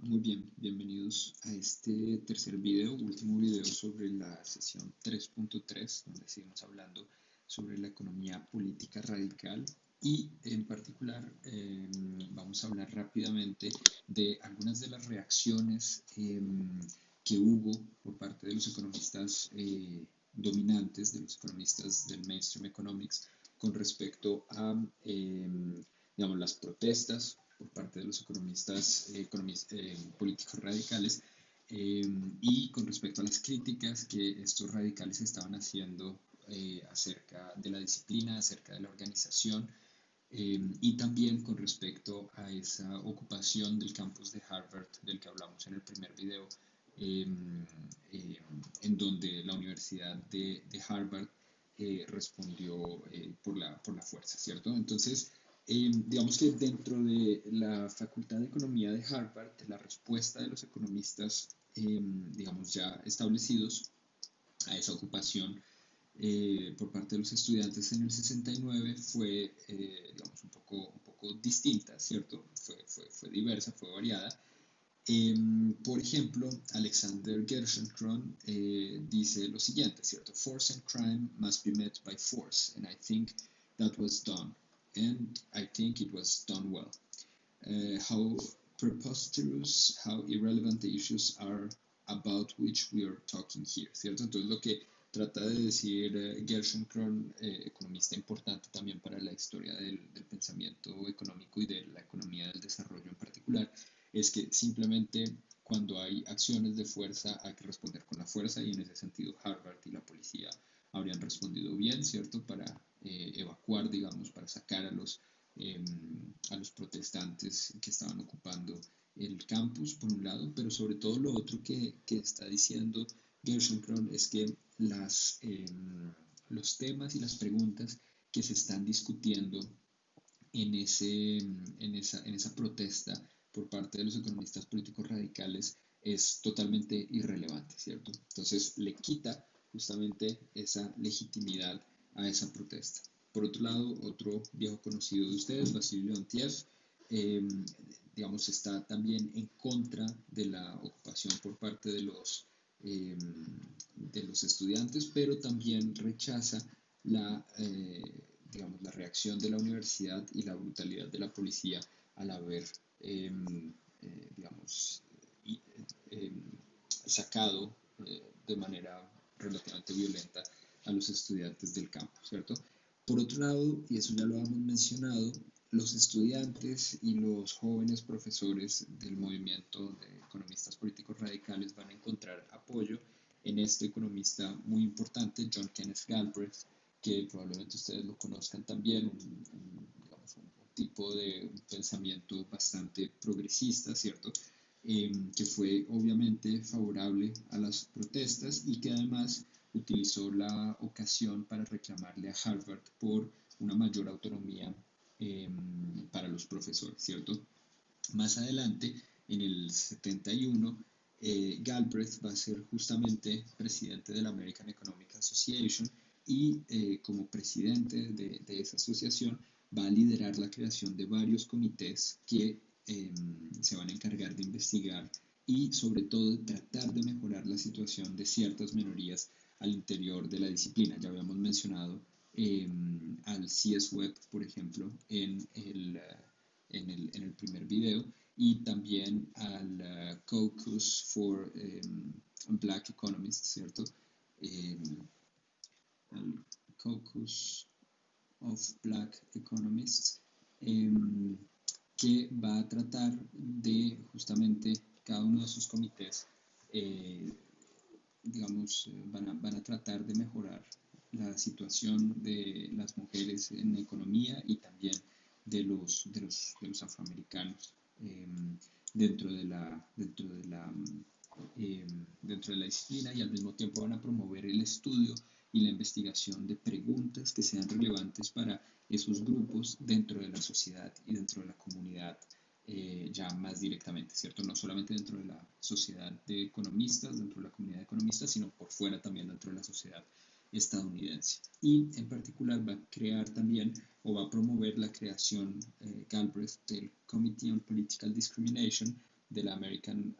Muy bien, bienvenidos a este tercer video, último video sobre la sesión 3.3, donde seguimos hablando sobre la economía política radical y en particular vamos a hablar rápidamente de algunas de las reacciones que hubo por parte de los economistas dominantes, de los economistas del mainstream economics, con respecto a digamos, las protestas por parte de los economistas políticos radicales y con respecto a las críticas que estos radicales estaban haciendo acerca de la disciplina, acerca de la organización y también con respecto a esa ocupación del campus de Harvard del que hablamos en el primer video, eh, eh, en donde la Universidad de Harvard respondió por la fuerza, ¿cierto? Entonces, digamos que dentro de la Facultad de Economía de Harvard, la respuesta de los economistas, digamos, ya establecidos a esa ocupación por parte de los estudiantes en el 69 fue, digamos, un poco distinta, ¿cierto? Fue diversa, fue variada. Por ejemplo, Alexander Gerschenkron dice lo siguiente, ¿cierto? Force and crime must be met by force, and I think that was done, and I think it was done well. How preposterous, how irrelevant the issues are about which we are talking here, ¿cierto? Entonces lo que trata de decir Gerschenkron, economista importante también para la historia del pensamiento económico y de la economía del desarrollo en particular, es que simplemente cuando hay acciones de fuerza hay que responder con la fuerza y en ese sentido Harvard y la policía habrían respondido bien, ¿cierto? Para evacuar, digamos, para sacar a los protestantes que estaban ocupando el campus, por un lado, pero sobre todo lo otro que está diciendo Gerschenkron es que los temas y las preguntas que se están discutiendo en esa protesta por parte de los economistas políticos radicales es totalmente irrelevante, ¿cierto? Entonces le quita justamente esa legitimidad a esa protesta. Por otro lado, otro viejo conocido de ustedes, Vasily Leontiev, digamos, está también en contra de la ocupación por parte de los estudiantes, pero también rechaza digamos, la reacción de la universidad y la brutalidad de la policía al haber, digamos, eh, sacado de manera relativamente violenta a los estudiantes del campo, ¿cierto? Por otro lado, y eso ya lo hemos mencionado, los estudiantes y los jóvenes profesores del movimiento de economistas políticos radicales van a encontrar apoyo en este economista muy importante, John Kenneth Galbraith, que probablemente ustedes lo conozcan también, digamos, un tipo de pensamiento bastante progresista, ¿cierto? Que fue obviamente favorable a las protestas y que además utilizó la ocasión para reclamarle a Harvard por una mayor autonomía para los profesores, ¿cierto? Más adelante, en el 71, Galbraith va a ser justamente presidente de la American Economic Association y como presidente de esa asociación va a liderar la creación de varios comités que se van a encargar de investigar y sobre todo de tratar de mejorar la situación de ciertas minorías al interior de la disciplina. Ya habíamos mencionado al CS Webb, por ejemplo, en el primer video, y también al Caucus for Black Economists, ¿cierto? Al Caucus of Black Economists, que va a tratar de justamente cada uno de sus comités, digamos, van a tratar de mejorar la situación de las mujeres en economía y también de los afroamericanos dentro de la disciplina, y al mismo tiempo van a promover el estudio y la investigación de preguntas que sean relevantes para esos grupos dentro de la sociedad y dentro de la comunidad ya más directamente, ¿cierto? No solamente dentro de la sociedad de economistas, dentro de la comunidad de economistas, sino por fuera también dentro de la sociedad estadounidense. Y en particular va a crear también o va a promover la creación Galbraith del Committee on Political Discrimination, de la American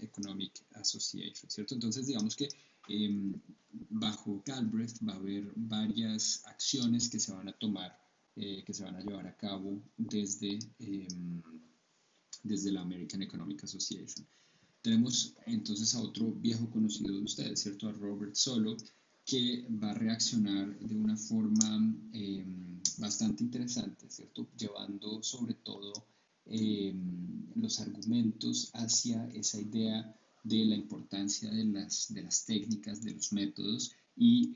Economic Association, ¿cierto? Entonces, digamos que eh, bajo Galbraith va a haber varias acciones que se van a tomar, que se van a llevar a cabo desde la American Economic Association. Tenemos entonces a otro viejo conocido de ustedes, ¿cierto? A Robert Solow, que va a reaccionar de una forma bastante interesante, ¿cierto? Llevando sobre todo los argumentos hacia esa idea de la importancia de las técnicas, de los métodos y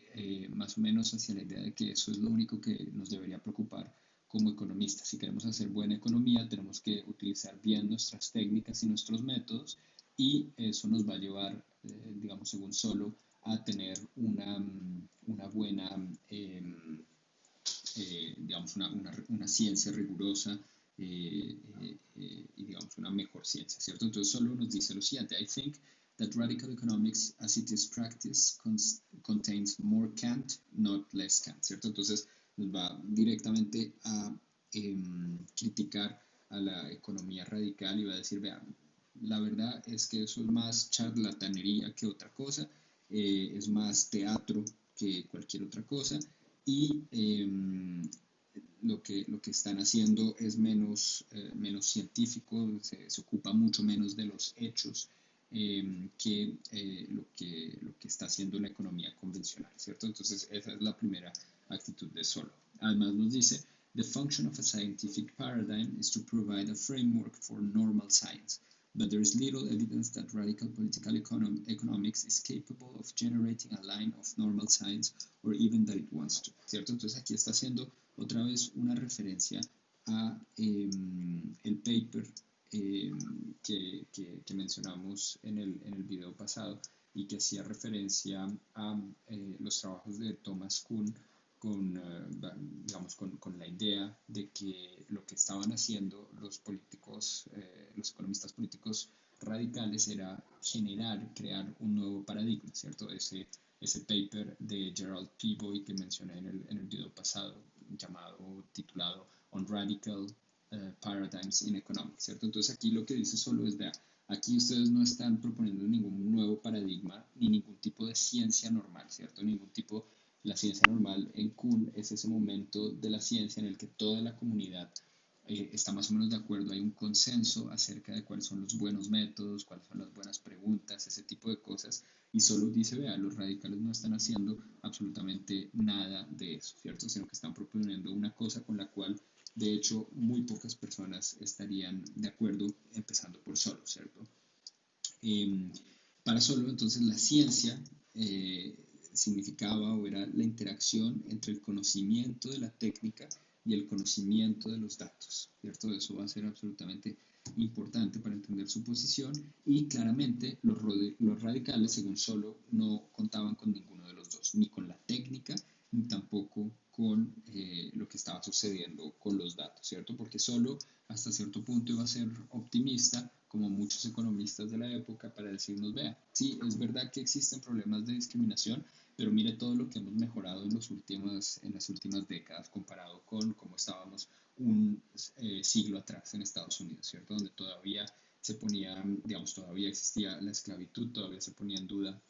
más o menos hacia la idea de que eso es lo único que nos debería preocupar como economistas. Si queremos hacer buena economía, tenemos que utilizar bien nuestras técnicas y nuestros métodos y eso nos va a llevar, digamos, según Solow, a tener una buena, digamos, una ciencia rigurosa y, digamos, una mejor ciencia, ¿cierto? Entonces Solow nos dice lo siguiente: I think that radical economics as it is practiced contains more Kant, not less Kant, ¿cierto? Entonces nos va directamente a criticar a la economía radical y va a decir, vean, la verdad es que eso es más charlatanería que otra cosa, es más teatro que cualquier otra cosa y lo que están haciendo es menos científico, se ocupa mucho menos de los hechos lo que está haciendo la economía convencional, ¿cierto? Entonces esa es la primera actitud de Solow. Además nos dice, the function of a scientific paradigm is to provide a framework for normal science, but there is little evidence that radical political economics is capable of generating a line of normal science or even that it wants to, ¿cierto? Entonces aquí está haciendo otra vez una referencia a el paper que mencionamos en el video pasado y que hacía referencia a los trabajos de Thomas Kuhn digamos, con la idea de que lo que estaban haciendo los políticos, los economistas políticos radicales era crear un nuevo paradigma, ¿cierto? Ese paper de Gerald Peaboy que mencioné en el video pasado, titulado On Radical Paradigms in Economics, ¿cierto? Entonces aquí lo que dice Solow es, vea, aquí ustedes no están proponiendo ningún nuevo paradigma ni ningún tipo de ciencia normal, ¿cierto? La ciencia normal en Kuhn es ese momento de la ciencia en el que toda la comunidad está más o menos de acuerdo, hay un consenso acerca de cuáles son los buenos métodos, cuáles son las buenas preguntas, ese tipo de cosas, y solo dice, vea, los radicales no están haciendo absolutamente nada de eso, ¿cierto? Sino que están proponiendo una cosa con la cual, de hecho, muy pocas personas estarían de acuerdo, empezando por Solow, ¿cierto? Para Solow, entonces, la ciencia significaba o era la interacción entre el conocimiento de la técnica y el conocimiento de los datos, ¿cierto? Eso va a ser absolutamente importante para entender su posición y claramente los radicales, según Solow, no contaban con ninguno de los dos, ni con la técnica, ni tampoco con lo que estaba sucediendo con los datos, ¿cierto? Porque Solow hasta cierto punto iba a ser optimista, como muchos economistas de la época, para decirnos, vea, sí, es verdad que existen problemas de discriminación, pero mire todo lo que hemos mejorado en las últimas décadas comparado con cómo estábamos un siglo atrás en Estados Unidos, ¿cierto? Donde todavía se ponía, digamos, todavía existía la esclavitud, todavía se ponía en duda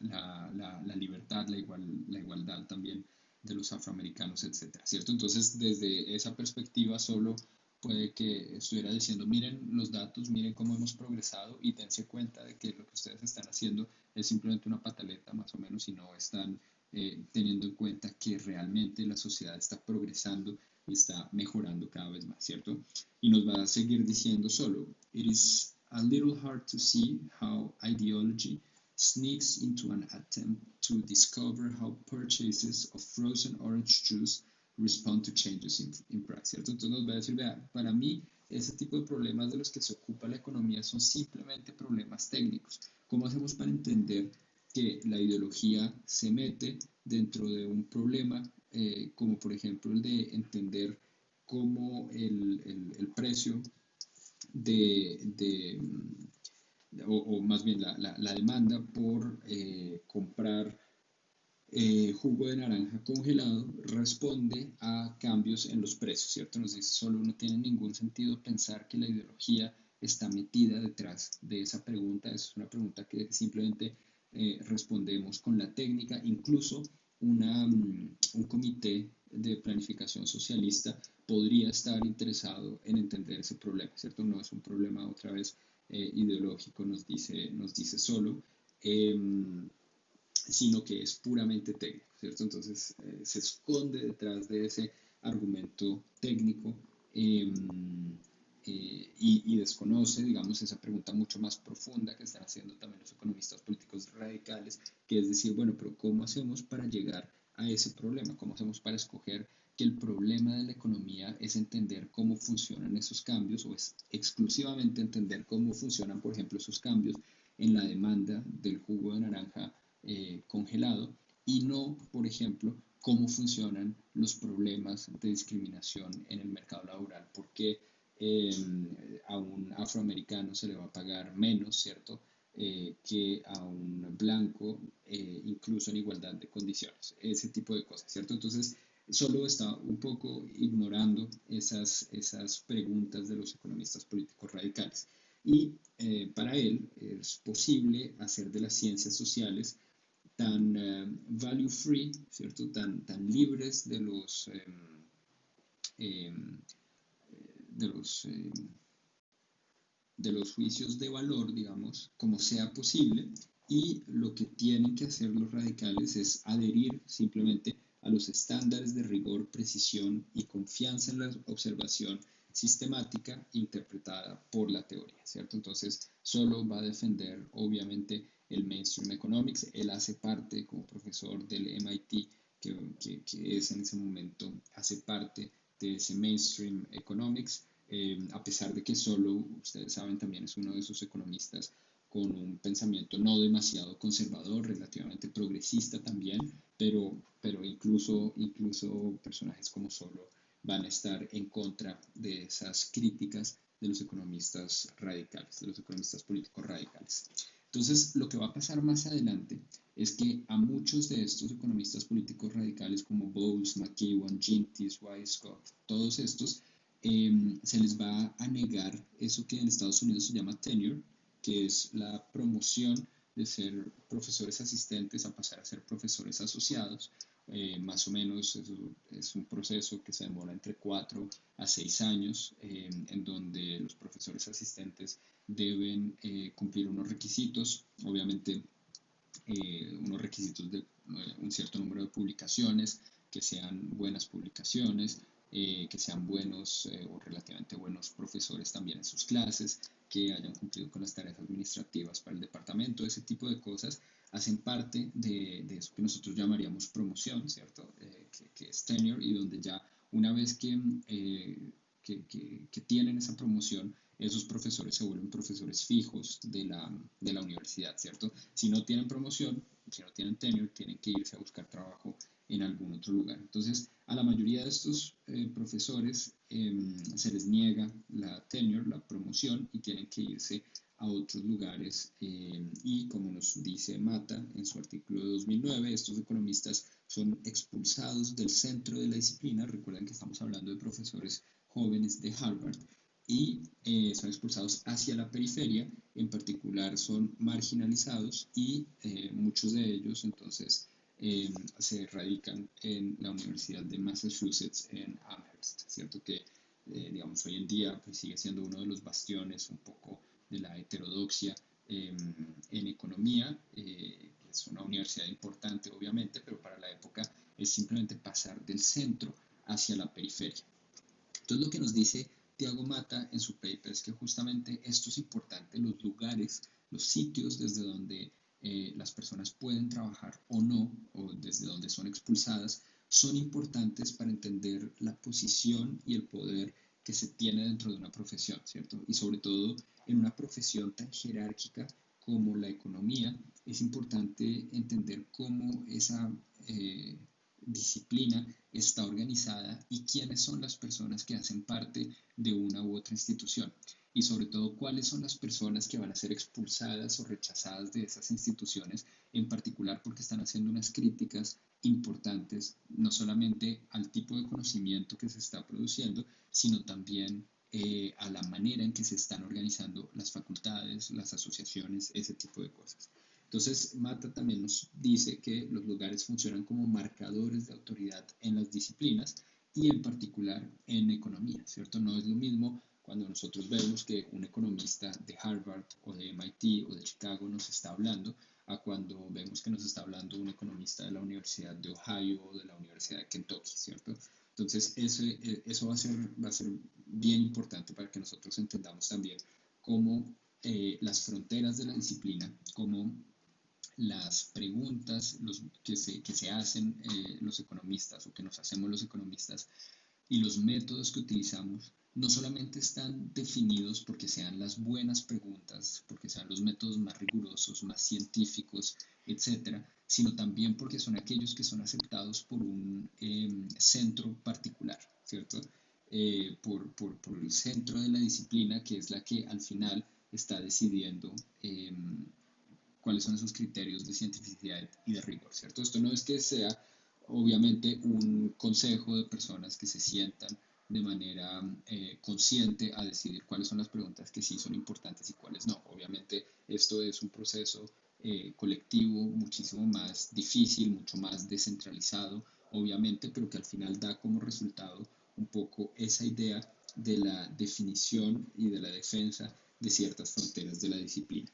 la libertad, la igualdad también de los afroamericanos, etcétera, ¿cierto? Entonces, desde esa perspectiva, solo puede que estuviera diciendo, miren los datos, miren cómo hemos progresado y dense cuenta de que lo que ustedes están haciendo es simplemente una pataleta más o menos y no están teniendo en cuenta que realmente la sociedad está progresando y está mejorando cada vez más, ¿cierto? Y nos va a seguir diciendo solo, it is a little hard to see how ideology sneaks into an attempt to discover how purchases of frozen orange juice respond to changes in price, ¿cierto? Entonces nos va a decir, vea, para mí ese tipo de problemas de los que se ocupa la economía son simplemente problemas técnicos. ¿Cómo hacemos para entender que la ideología se mete dentro de un problema como por ejemplo el de entender cómo el precio de o más bien la demanda por comprar jugo de naranja congelado responde a cambios en los precios, ¿cierto? Nos dice, solo no tiene ningún sentido pensar que la ideología está metida detrás de esa pregunta. Es una pregunta que simplemente respondemos con la técnica. Incluso un comité de planificación socialista podría estar interesado en entender ese problema, ¿cierto? No es un problema otra vez ideológico, nos dice solo, eh, sino que es puramente técnico, ¿cierto? Entonces se esconde detrás de ese argumento técnico eh, y desconoce, digamos, esa pregunta mucho más profunda que están haciendo también los economistas políticos radicales, que es decir, bueno, pero ¿cómo hacemos para llegar a ese problema? ¿Cómo hacemos para escoger que el problema de la economía es entender cómo funcionan esos cambios o es exclusivamente entender cómo funcionan, por ejemplo, esos cambios en la demanda del jugo de naranja congelado y no, por ejemplo, cómo funcionan los problemas de discriminación en el mercado laboral? ¿Por qué a un afroamericano se le va a pagar menos, ¿cierto? Que a un blanco, incluso en igualdad de condiciones, ese tipo de cosas, ¿cierto? Entonces, solo está un poco ignorando esas preguntas de los economistas políticos radicales. Y para él es posible hacer de las ciencias sociales tan value free, ¿cierto? Tan libres eh, de los de los juicios de valor, digamos, como sea posible, y lo que tienen que hacer los radicales es adherir simplemente a los estándares de rigor, precisión y confianza en la observación sistemática interpretada por la teoría, ¿cierto? Entonces, solo va a defender, obviamente, el mainstream economics. Él hace parte, como profesor del MIT, que es en ese momento, hace parte de ese mainstream economics, a pesar de que solo, ustedes saben, también es uno de esos economistas con un pensamiento no demasiado conservador, relativamente progresista también, pero incluso personajes como Solo van a estar en contra de esas críticas de los economistas radicales, de los economistas políticos radicales. Entonces, lo que va a pasar más adelante es que a muchos de estos economistas políticos radicales como Bowles, McEwan, Gintis, Weisskopf, todos estos, se les va a negar eso que en Estados Unidos se llama tenure, que es la promoción de ser profesores asistentes a pasar a ser profesores asociados. Más o menos es un proceso que se demora entre 4 a 6 años, en donde los profesores asistentes deben cumplir unos requisitos, obviamente unos requisitos de un cierto número de publicaciones, que sean buenas publicaciones, que sean buenos o relativamente buenos profesores también en sus clases, que hayan cumplido con las tareas administrativas para el departamento. Ese tipo de cosas hacen parte de eso que nosotros llamaríamos promoción, ¿cierto? Que es tenure, y donde ya una vez que tienen esa promoción, esos profesores se vuelven profesores fijos de la universidad, ¿cierto? Si no tienen promoción, si no tienen tenure, tienen que irse a buscar trabajo en algún otro lugar. Entonces, a la mayoría de estos profesores se les niega la tenure, la promoción, y tienen que irse a otros lugares. Y como nos dice Mata en su artículo de 2009, estos economistas son expulsados del centro de la disciplina. Recuerden que estamos hablando de profesores jóvenes de Harvard, y son expulsados hacia la periferia. En particular son marginalizados, y muchos de ellos entonces se radican en la Universidad de Massachusetts en Amherst, ¿cierto? Que digamos hoy en día pues, sigue siendo uno de los bastiones un poco de la heterodoxia en economía. Es una universidad importante obviamente, pero para la época es simplemente pasar del centro hacia la periferia. Entonces lo que nos dice Tiago Mata en su paper es que justamente esto es importante: los lugares, los sitios desde donde las personas pueden trabajar o no, o desde donde son expulsadas, son importantes para entender la posición y el poder que se tiene dentro de una profesión, ¿cierto? Y sobre todo en una profesión tan jerárquica como la economía, es importante entender cómo esa disciplina está organizada y quiénes son las personas que hacen parte de una u otra institución, y sobre todo cuáles son las personas que van a ser expulsadas o rechazadas de esas instituciones, en particular porque están haciendo unas críticas importantes no solamente al tipo de conocimiento que se está produciendo, sino también a la manera en que se están organizando las facultades, las asociaciones, ese tipo de cosas. Entonces, Mata también nos dice que los lugares funcionan como marcadores de autoridad en las disciplinas y en particular en economía, ¿cierto? No es lo mismo cuando nosotros vemos que un economista de Harvard o de MIT o de Chicago nos está hablando, a cuando vemos que nos está hablando un economista de la Universidad de Ohio o de la Universidad de Kentucky, ¿cierto? Entonces, eso va a ser bien importante para que nosotros entendamos también cómo las fronteras de la disciplina, cómo las preguntas que se hacen los economistas o que nos hacemos los economistas y los métodos que utilizamos no solamente están definidos porque sean las buenas preguntas, porque sean los métodos más rigurosos, más científicos, etcétera, sino también porque son aquellos que son aceptados por un centro particular, ¿cierto? Por el centro de la disciplina, que es la que al final está decidiendo cuáles son esos criterios de cientificidad y de rigor, ¿cierto? Esto no es que sea, obviamente, un consejo de personas que se sientan de manera consciente a decidir cuáles son las preguntas que sí son importantes y cuáles no. Obviamente, esto es un proceso colectivo muchísimo más difícil, mucho más descentralizado, obviamente, pero que al final da como resultado un poco esa idea de la definición y de la defensa de ciertas fronteras de la disciplina.